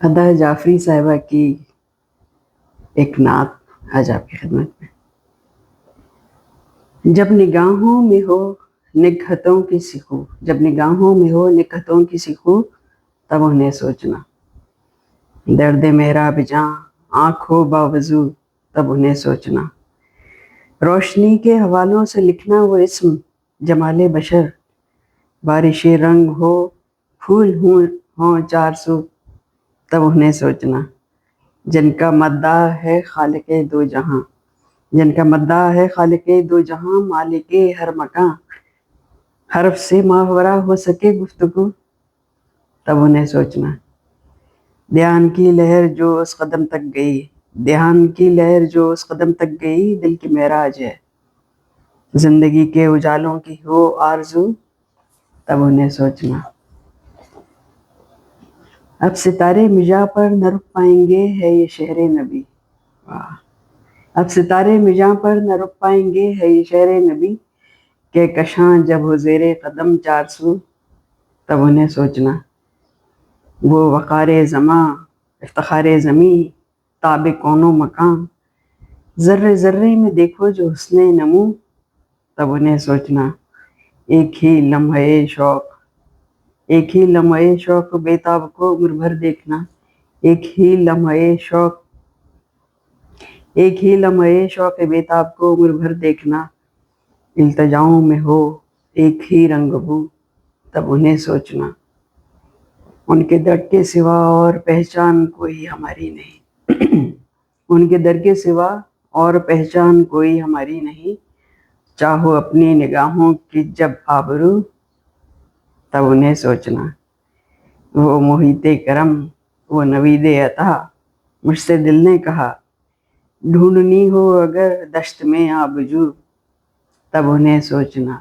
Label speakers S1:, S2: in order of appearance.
S1: ادا جعفری صاحبہ کی ایک نعت آج آپ کی خدمت میں۔ جب نگاہوں میں ہو نکہتوں کی سیخو، جب نگاہوں میں ہو نکہتوں کی سیخو، تب انہیں سوچنا۔ درد محراب جاں آنکھ ہو باوضو، تب انہیں سوچنا۔ روشنی کے حوالوں سے لکھنا وہ اسم جمال بشر، بارش رنگ ہو پھول ہوں چار سو، تب انہیں سوچنا۔ جن کا مداح ہے خالق دو جہاں، جن کا مداح ہے خالق دو جہاں، مالک ہر مکان، حرف سے ماورا ہو سکے گفتگو، تب انہیں سوچنا۔ دھیان کی لہر جو اس قدم تک گئی، دھیان کی لہر جو اس قدم تک گئی، دل کی معراج ہے۔ زندگی کے اجالوں کی ہو آرزو، تب انہیں سوچنا۔ اب ستارے مجاں پر نہ رک پائیں گے ہے یہ شہر نبی، اب ستارے مجاں پر نہ رک پائیں گے ہے یہ شہر نبی، کہ کشاں جب ہو زیر قدم چار سو، تب انہیں سوچنا۔ وہ وقار زماں افتخار زمیں تاب کون و مکان، ذرے ذرے میں دیکھو جو حسن نمو، تب انہیں سوچنا۔ ایک ہی لمحے شوق، ایک ہی لمحے شوق بیتاب کو عمر بھر دیکھنا، ایک ہی لمحے شوق، ایک ہی لمحے شوق بیتاب کو عمر بھر دیکھنا، التجاؤں میں ہو ایک ہی رنگ بو، تب انہیں سوچنا۔ ان کے در کے سوا اور پہچان کوئی ہماری نہیں، ان کے در کے سوا اور پہچان کوئی ہماری نہیں، چاہو اپنی نگاہوں کی جب آبرو، تب انہیں سوچنا۔ وہ محیط کرم، وہ نوید عطا، مجھ سے دل نے کہا ڈھونڈنی ہو اگر دشت میں آبجو، تب انہیں سوچنا۔